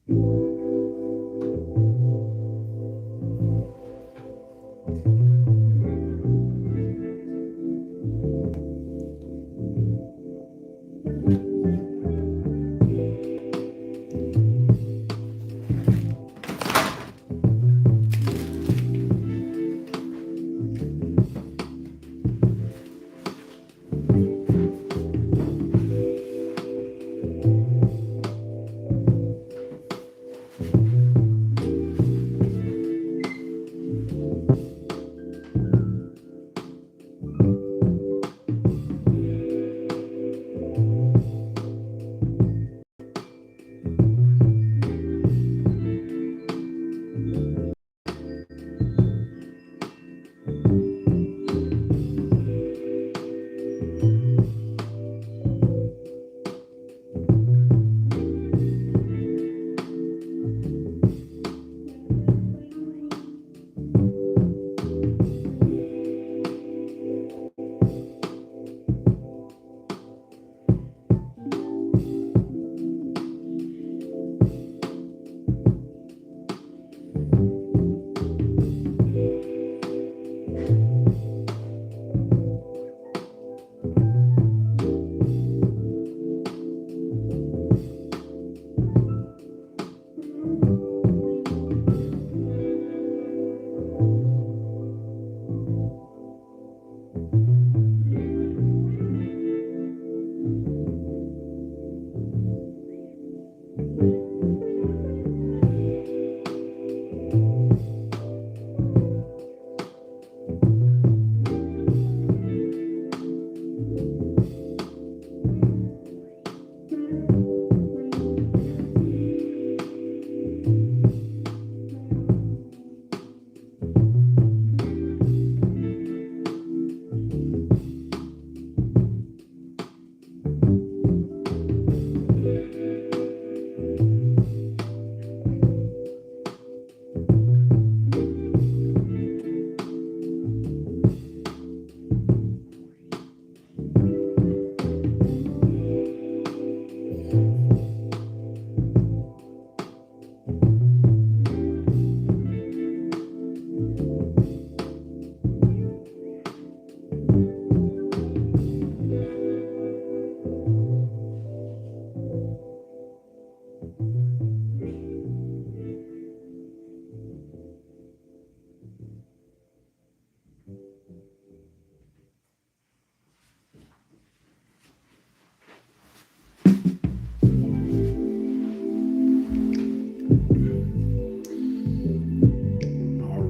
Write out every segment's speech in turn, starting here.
All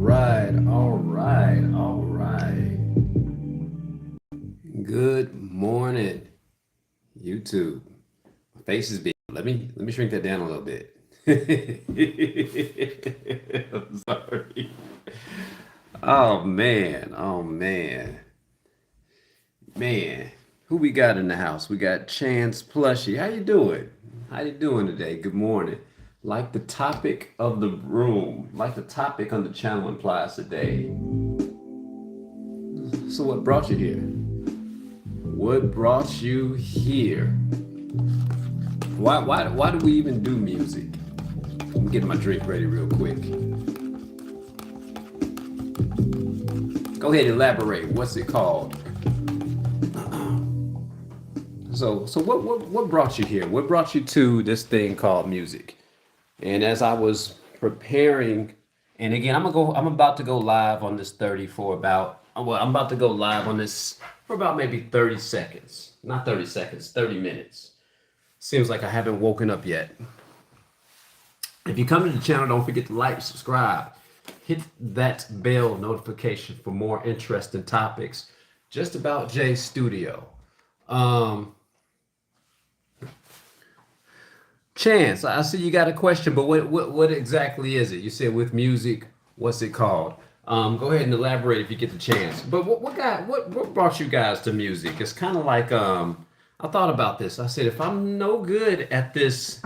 right, all right, all right. Good morning, YouTube. My face is big. Let me shrink that down a little bit. I'm sorry. Oh man, oh man, man. Who we got in the house? We got Chance Plushy. How you doing? How you doing today? Good morning. Like the topic of the room, like the topic on the channel implies today. So what brought you here? What brought you here? Why do we even do music? I'm getting my drink ready real quick. Go ahead, elaborate. What's it called? So what brought you here? What brought you to this thing called music? And as I was preparing, and again, I'm about to go live on this 30 for about, well, I'm about to go live on this for about maybe 30 seconds. Not 30 seconds, 30 minutes. Seems like I haven't woken up yet. If you come to the channel, don't forget to like, subscribe, hit that bell notification for more interesting topics just about J Studio. Chance, I see you got a question, but what exactly is it? You said with music, what's it called? Go ahead and elaborate if you get the chance. But what brought you guys to music? It's kind of like I thought about this. I said if I'm no good at this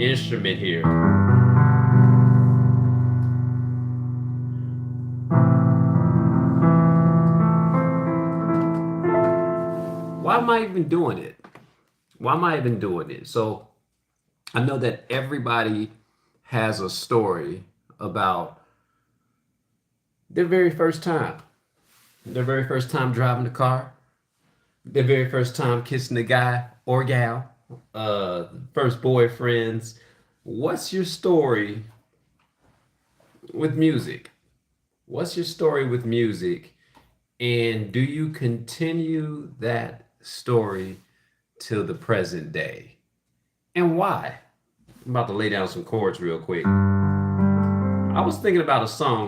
instrument here, why am I even doing it? Why am I even doing it? So I know that everybody has a story about their very first time, their very first time driving the car, their very first time kissing a guy or gal, first boyfriends. What's your story with music? What's your story with music? And do you continue that story till the present day? And why? I'm about to lay down some chords real quick. I was thinking about a song.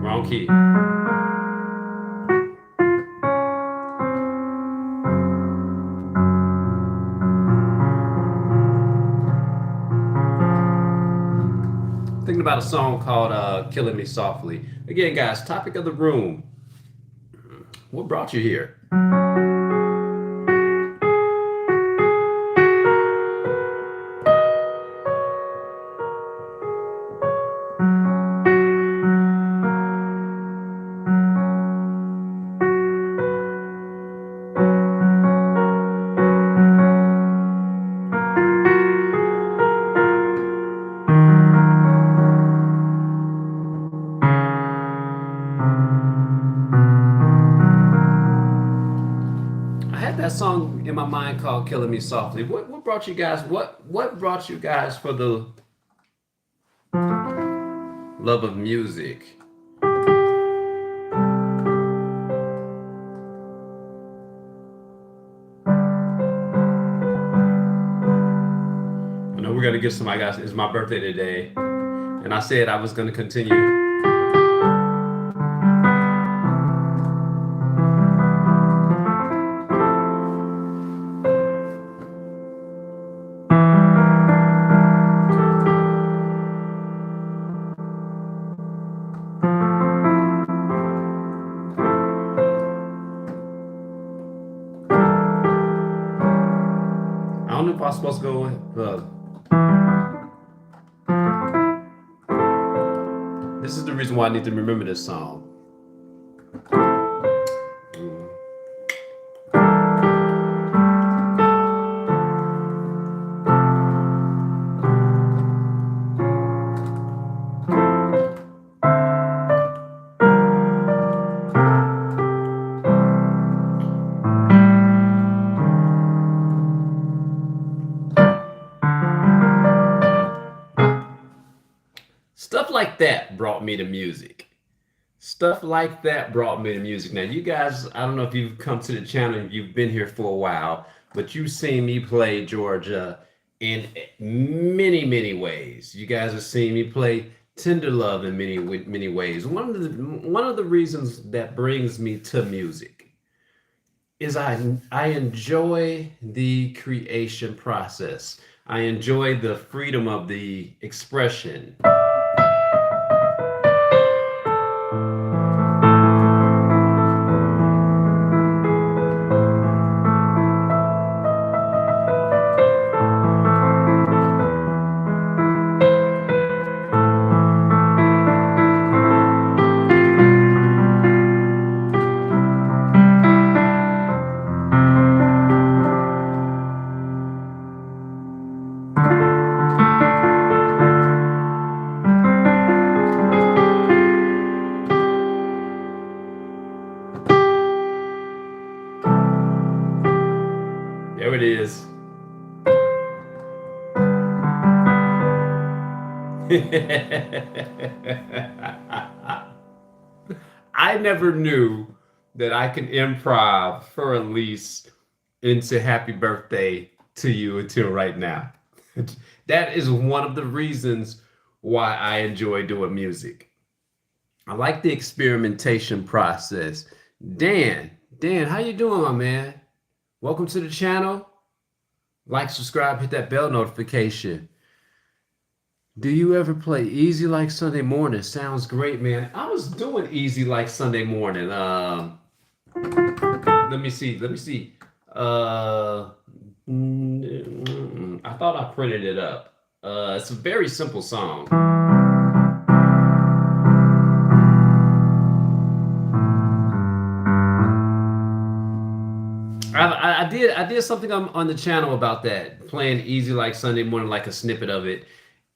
Wrong key. Thinking about a song called Killing Me Softly. Again, guys, topic of the room. What brought you here? I had that song in my mind called "Killing Me Softly." What brought you guys? What brought you guys for the love of music? I know we're gonna get some. I guys, it's my birthday today, and I said I was gonna continue. I don't know if I'm supposed to go with. This is the reason why I need to remember this song. Stuff like that brought me to music. Stuff like that brought me to music. Now, you guys, I don't know if you've come to the channel, if you've been here for a while, but you've seen me play Georgia in many, many ways. You guys have seen me play Tender Love in many ways. One of the reasons that brings me to music is I enjoy the creation process. I enjoy the freedom of the expression. There it is. I never knew that I can improv for Elise into Happy Birthday to You until right now. That is one of the reasons why I enjoy doing music. I like the experimentation process. Dan, how you doing, my man? Welcome to the channel. Like, subscribe, hit that bell notification. Do you ever play Easy Like Sunday Morning? Sounds great, man. I was doing Easy Like Sunday Morning. Let me see. I thought I printed it up. It's a very simple song. I did something on the channel about that, playing Easy Like Sunday Morning, like a snippet of it.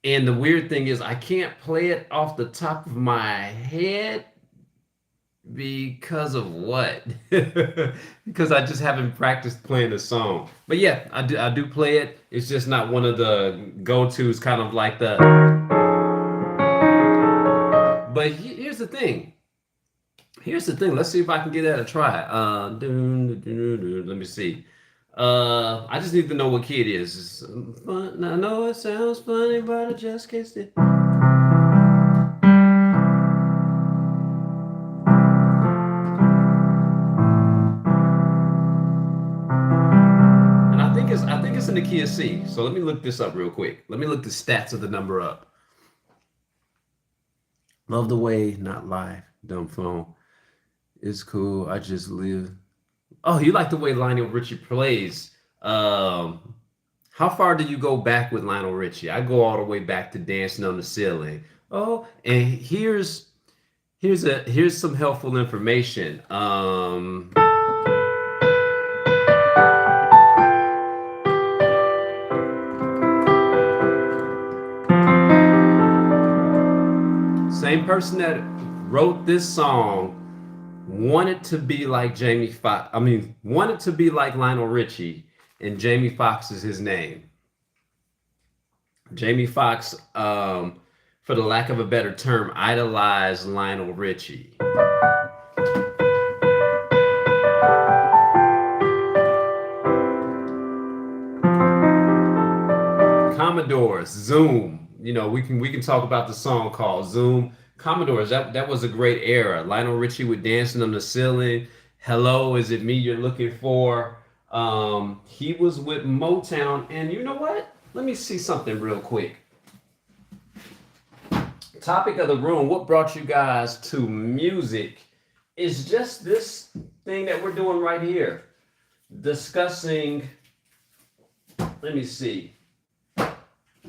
And the weird thing is I can't play it off the top of my head because of what? Because I just haven't practiced playing the song. But yeah, I do play it. It's just not one of the go-tos, kind of like the. But here's the thing. Here's the thing. Let's see if I can get that a try. Let me see. I just need to know what key it is. I know it sounds funny, but I just can't stand. And I think it's in the key of C. So let me look this up real quick. Let me look the stats of the number up. Love the way, not live, dumb phone. It's cool. I just live. Oh, you like the way Lionel Richie plays. How far do you go back with Lionel Richie? I go all the way back to Dancing on the Ceiling. Oh, and here's some helpful information. Same person that wrote this song wanted to be like Jamie Foxx. I mean, wanted to be like Lionel Richie, and Jamie Foxx is his name. Jamie Foxx, for the lack of a better term, idolized Lionel Richie. Commodores, Zoom. We can talk about the song called Zoom. Commodores, that was a great era. Lionel Richie with Dancing on the Ceiling. Hello, is it me you're looking for? He was with Motown, and you know what? Let me see something real quick. Topic of the room, what brought you guys to music is just this thing that we're doing right here. Discussing, let me see.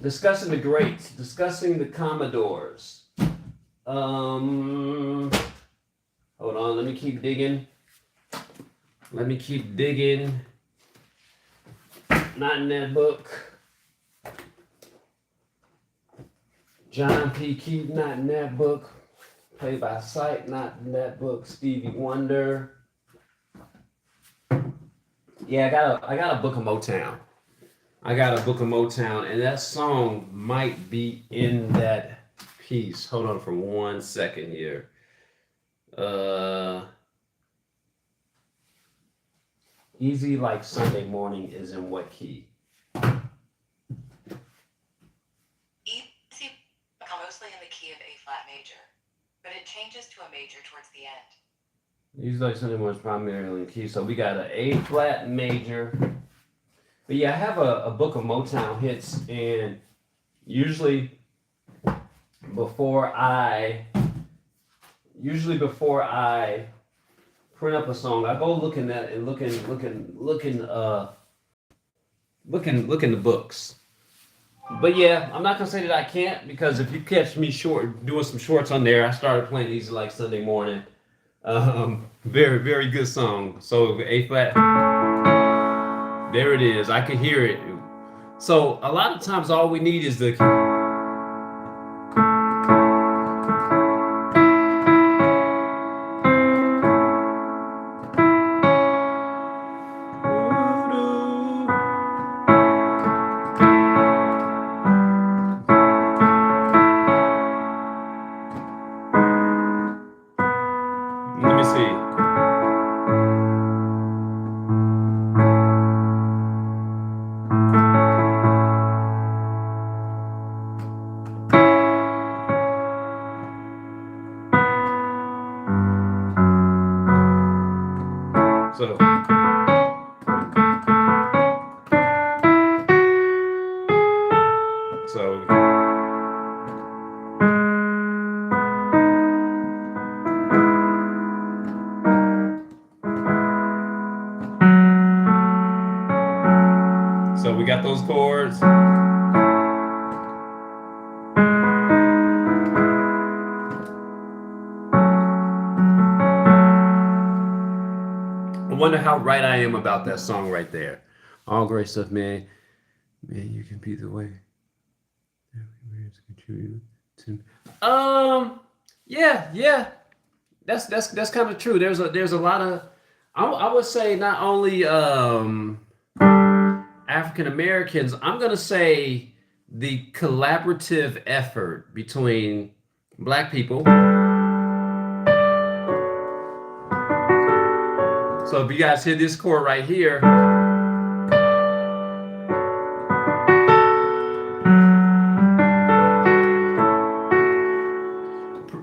Discussing the greats, discussing the Commodores. Hold on, let me keep digging. Not in that book. John P. Keith, not in that book. Play by Sight, not in that book. Stevie Wonder. Yeah, I got a book of Motown. And that song might be in that piece. Hold on for 1 second here. Easy Like Sunday Morning is in what key? Easy, mostly in the key of A flat major, but it changes to a major towards the end. Easy Like Sunday Morning is primarily in key, so we got an A flat major. But yeah, I have a book of Motown hits, and usually before I print up a song, I go looking at and looking the books. But yeah, I'm not gonna say that I can't, because if you catch me doing some shorts on there, I started playing Easy Like Sunday Morning. Very, very good song. So A flat, there it is. I can hear it. So a lot of times all we need is the. Let me see. So. So. So we got those chords. wonder how right I am about that song right there. All great stuff, man. Man, you can be the way. To yeah, yeah. That's kind of true. There's a lot of I would say not only African Americans. I'm gonna say the collaborative effort between Black people. So if you guys hear this chord right here,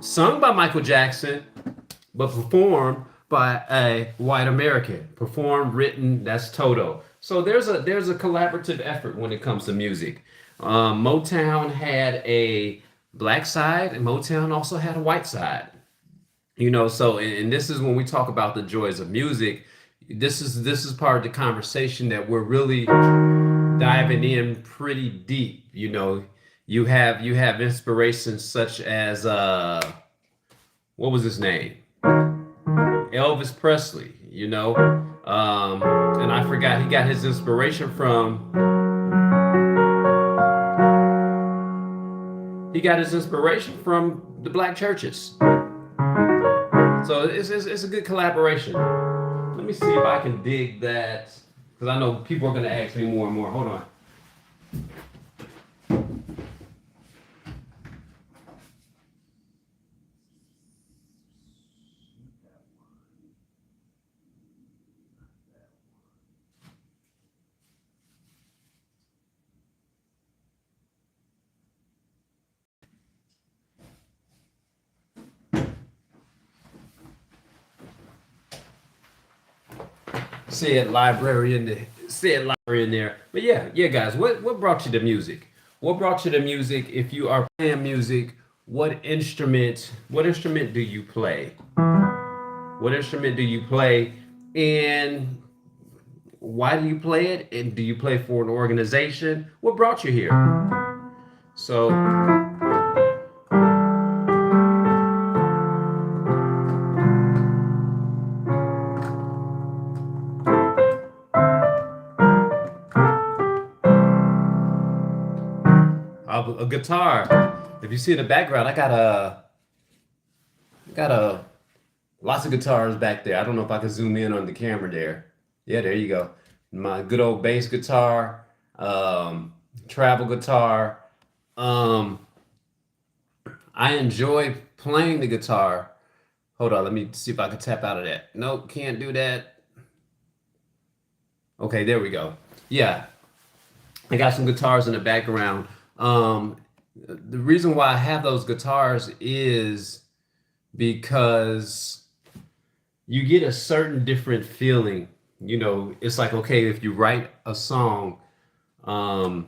sung by Michael Jackson, but performed by a white American. Performed, written, that's Toto. So there's a collaborative effort when it comes to music. Motown had a black side, and Motown also had a white side. So and this is when we talk about the joys of music. This is part of the conversation that we're really diving in pretty deep. You have inspirations such as what was his name? Elvis Presley, and I forgot he got his inspiration from. He got his inspiration from the black churches. So it's a good collaboration. Let me see if I can dig that, because I know people are going to ask me more and more. Hold on. Said library in there. But yeah, guys. What brought you to music? What brought you to music? If you are playing music, what instrument? What instrument do you play? What instrument do you play? And why do you play it? And do you play for an organization? What brought you here? So. A guitar. If you see in the background, I got a lots of guitars back there. I don't know if I can zoom in on the camera there. Yeah, there you go. My good old bass guitar, travel guitar. I enjoy playing the guitar. Hold on, let me see if I can tap out of that. Nope, can't do that. Okay, there we go. Yeah, I got some guitars in the background. The reason why I have those guitars is because you get a certain different feeling. It's like, okay, if you write a song, are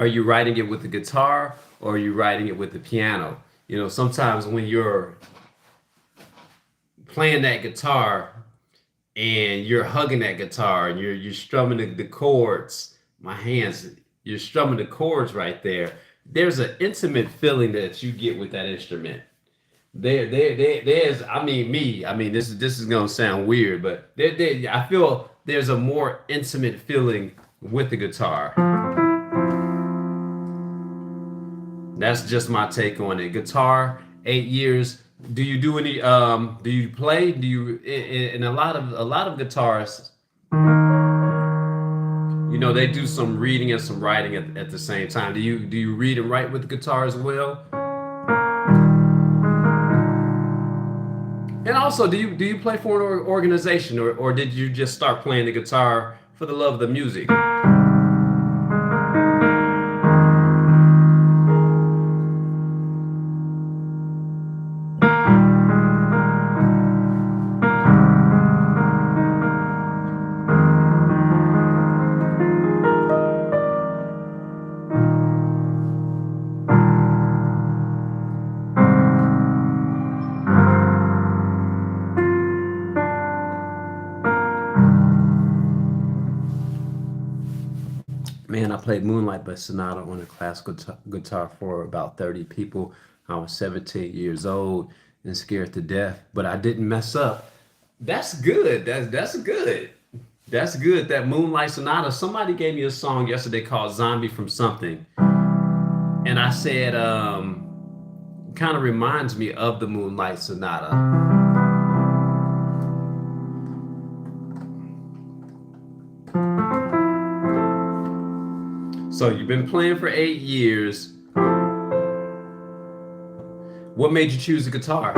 you writing it with the guitar or are you writing it with the piano? Sometimes when you're playing that guitar and you're hugging that guitar and you're strumming the chords, my hands, you're strumming the chords right there. There's an intimate feeling that you get with that instrument. There's, I mean, this is gonna sound weird, but I feel there's a more intimate feeling with the guitar. That's just my take on it. Guitar, 8 years. Do you do any? Do you play? Do you? And a lot of guitarists, they do some reading and some writing at the same time. Do you read and write with the guitar as well? And also, do you play for an organization, or did you just start playing the guitar for the love of the music? Man, I played Moonlight by Sonata on a classical guitar for about 30 people. I was 17 years old and scared to death, but I didn't mess up. That's good. That's good. That's good. That Moonlight Sonata. Somebody gave me a song yesterday called Zombie from Something. And I said, kind of reminds me of the Moonlight Sonata. So you've been playing for 8 years. What made you choose the guitar?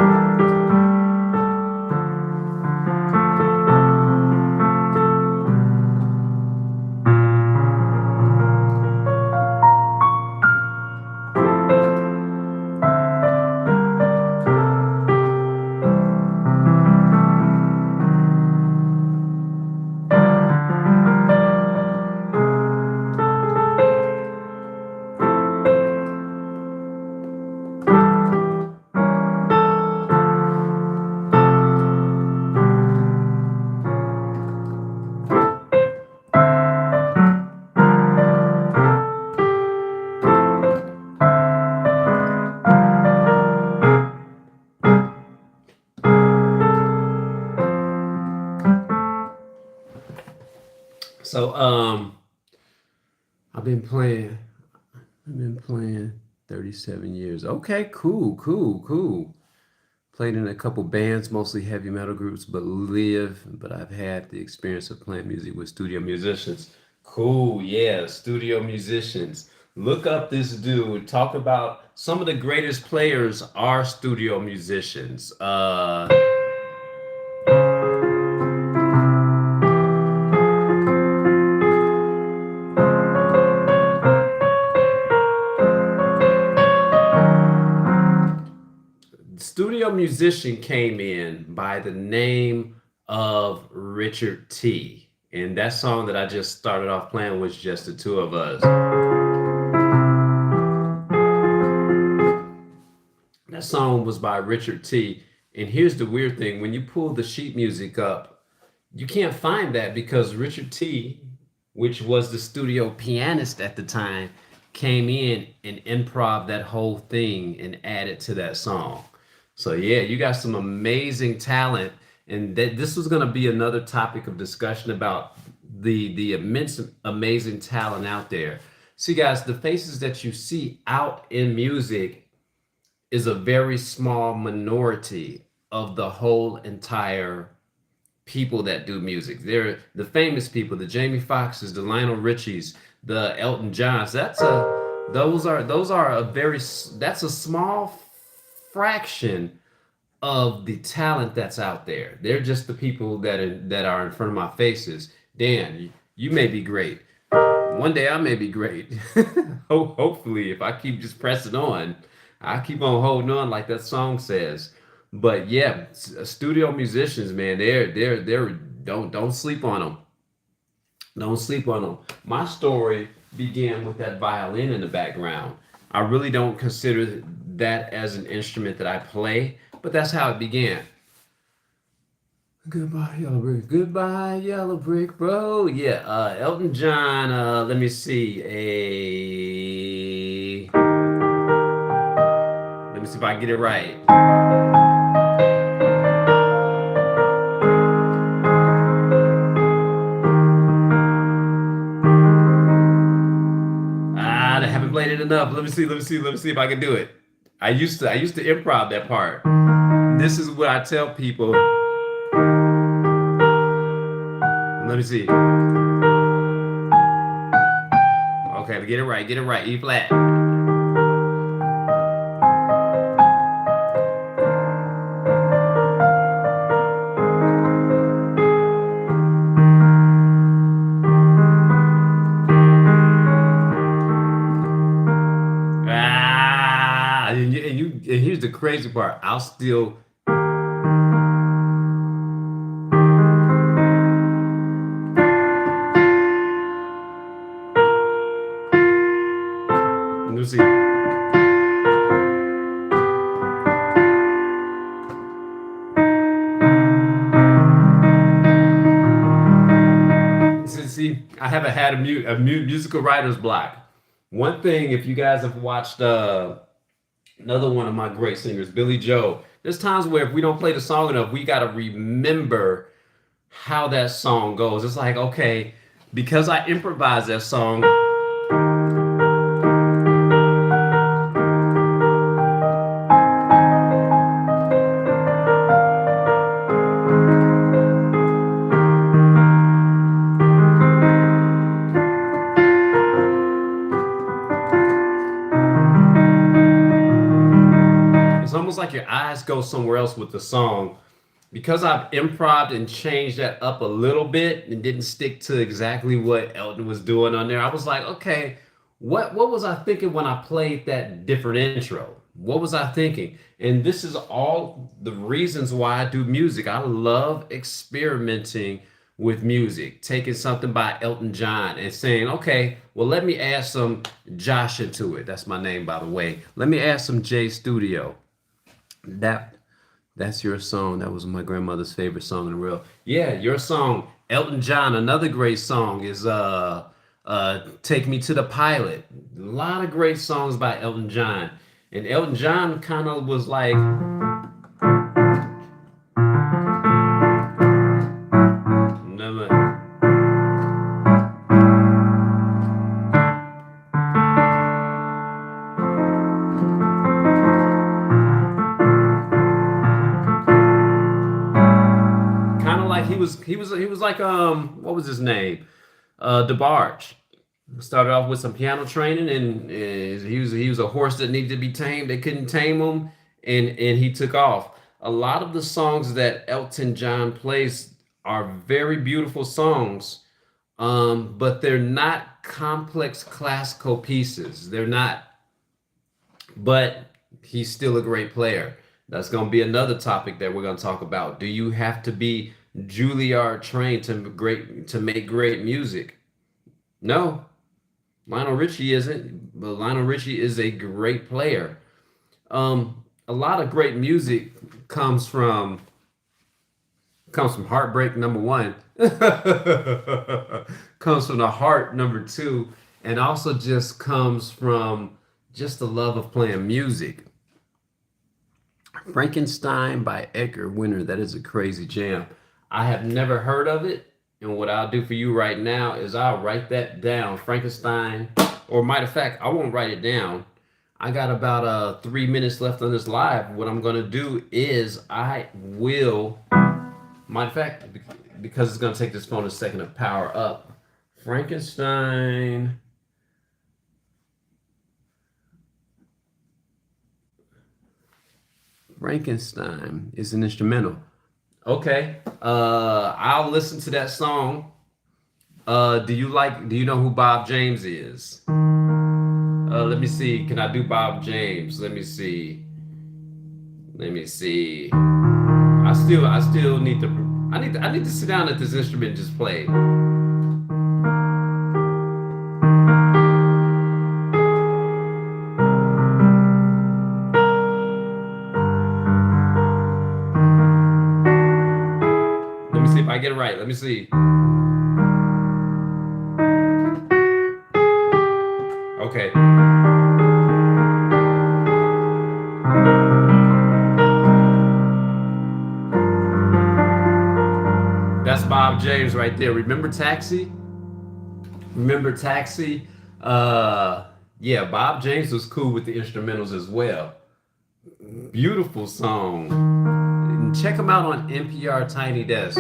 So I've been playing. I've been playing 37 years. Okay, cool, cool, cool. Played in a couple bands, mostly heavy metal groups, but I've had the experience of playing music with studio musicians. Cool, yeah, studio musicians. Look up this dude. Talk about some of the greatest players are studio musicians. Studio musician came in by the name of Richard T. And that song that I just started off playing was just the two of us. That song was by Richard T. And here's the weird thing, when you pull the sheet music up, you can't find that because Richard T, which was the studio pianist at the time, came in and improv that whole thing and added to that song. So yeah, you got some amazing talent, and that this was going to be another topic of discussion about the immense, amazing talent out there. See, guys, the faces that you see out in music is a very small minority of the whole entire people that do music. They're the famous people, the Jamie Foxxes, the Lionel Richies, the Elton Johns. Those are a that's a small fraction of the talent that's out there. They're just the people that are in front of my faces. Dan, you may be great. One day I may be great. Hopefully, if I keep just pressing on, I keep on holding on like that song says. But yeah, studio musicians, man, they're don't sleep on them. Don't sleep on them. My story began with that violin in the background. I really don't consider that as an instrument that I play, but that's how it began. Goodbye, Yellow Brick. Goodbye, Yellow Brick, bro. Yeah, Elton John. Let me see. Let me see if I get it right. I haven't played it enough. Let me see. Let me see. Let me see if I can do it. I used to improv that part. This is what I tell people. Let me see. Okay, get it right. Get it right. E flat. And here's the crazy part. I'll still. Let me see. See, I haven't had a musical writer's block. One thing, if you guys have watched another one of my great singers, Billy Joe. there's times where if we don't play the song enough, we got to remember how that song goes. It's like, okay, because I improvised that song, it's almost like your eyes go somewhere else with the song. Because I've improv and changed that up a little bit and didn't stick to exactly what Elton was doing on there, I was like, okay, what was I thinking when I played that different intro? What was I thinking? And this is all the reasons why I do music. I love experimenting with music, taking something by Elton John and saying, okay, well, let me add some Josh into it. That's my name, by the way. Let me add some J Studio. That that's your song. That was my grandmother's favorite song in the world. Yeah, your song, Elton John. Another great song is Take Me to the Pilot. A lot of great songs by Elton John. And Elton John kind of was like kind of like he was like what was his name? DeBarge. Started off with some piano training, and he was a horse that needed to be tamed. They couldn't tame him, and he took off. A lot of the songs that Elton John plays are very beautiful songs, but they're not complex classical pieces. They're not, but he's still a great player. That's going to be another topic that we're going to talk about. Do you have to be Juilliard trained to make great music? No, Lionel Richie isn't, but Lionel Richie is a great player. A lot of great music comes from heartbreak number one, comes from the heart number two, and also just comes from just the love of playing music. Frankenstein by Edgar Winter. That is a crazy jam. I have never heard of it. And what I'll do for you right now is I'll write that down. Frankenstein, or matter of fact, I won't write it down. I got about 3 minutes left on this live. What I'm gonna do is I will, matter of fact, because it's gonna take this phone a second to power up. Frankenstein. Frankenstein is an instrumental. Okay. I'll listen to that song. Do you know who Bob James is? Let me see. Can I do Bob James? Let me see. Let me see. I still need to I need to sit down at this instrument and just play. Let me see if I get it right. Let me see. Okay. That's Bob James right there. Remember Taxi? Remember Taxi? Yeah, Bob James was cool with the instrumentals as well. Beautiful song. And check him out on NPR Tiny Desk.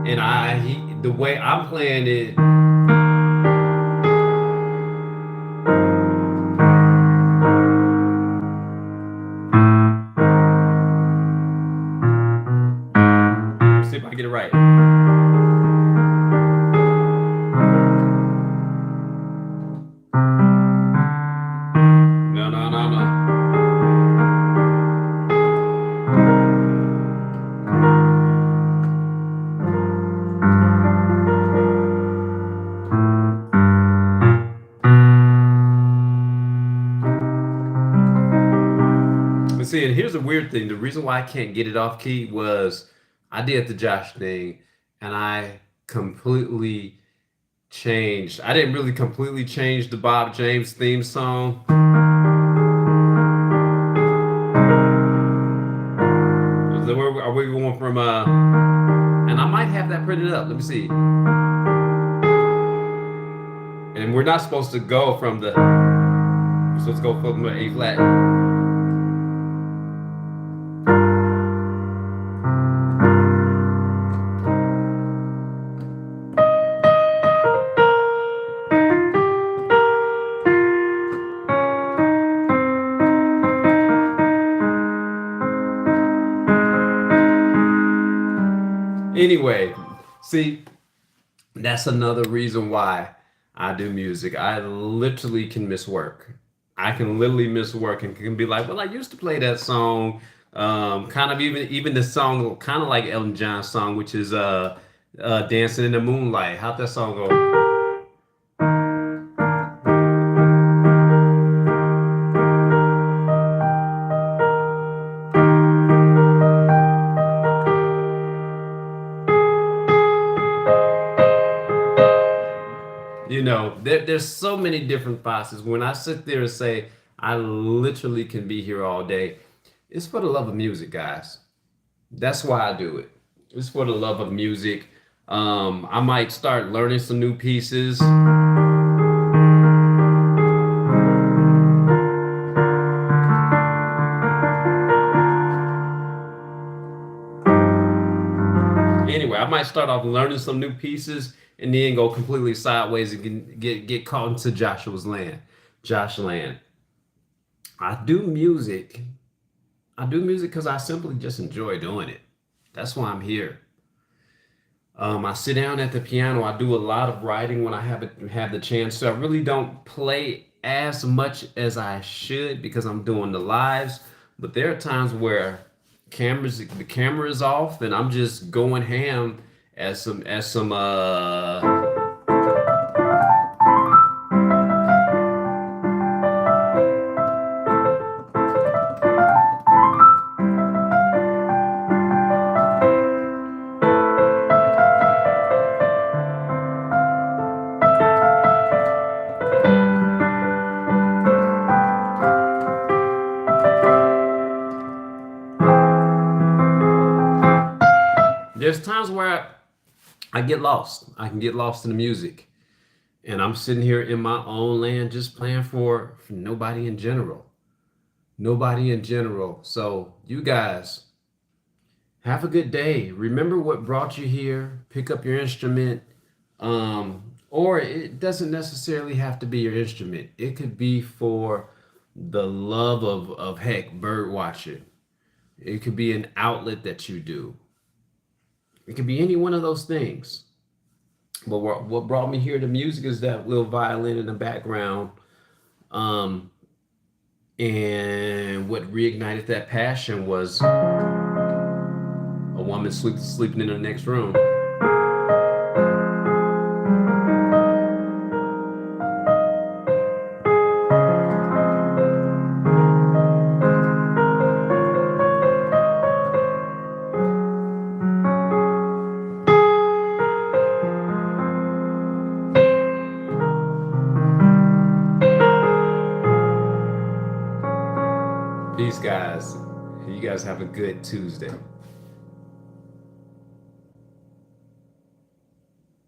And the way I'm playing it, see if I get it right. No, no, no, no. But see, and here's a weird thing. The reason why I can't get it off key was I did the Josh thing and I completely changed. I didn't really completely change the Bob James theme song. we're going from and I might have that printed up. Let me see. And we're not supposed to go from the. We're supposed to go from the A flat. Anyway, see, that's another reason why I do music. I literally can miss work. I can literally miss work and can be like, well, I used to play that song. Kind of even the song, kind of like Elton John's song, which is Dancing in the Moonlight. How'd that song go? There's so many different facets. When I sit there and say I literally can be here all day, it's for the love of music, guys. That's why I do it. It's for the love of music. I might start learning some new pieces. Anyway, I might start off learning some new pieces and then go completely sideways and get caught into Joshua's land. Josh land. I do music. I do music because I simply just enjoy doing it. That's why I'm here. I sit down at the piano. I do a lot of writing when I have the chance. So I really don't play as much as I should because I'm doing the lives. But there are times where the camera is off and I'm just going ham as some there's times where I get lost. I can get lost in the music. And I'm sitting here in my own land just playing for nobody in general. Nobody in general. So you guys have a good day. Remember what brought you here. Pick up your instrument. Or it doesn't necessarily have to be your instrument. It could be for the love of heck, bird watching. It could be an outlet that you do. It could be any one of those things. But what brought me here to music is that little violin in the background. And what reignited that passion was a woman sleeping in the next room. Peace, guys. You guys have a good Tuesday.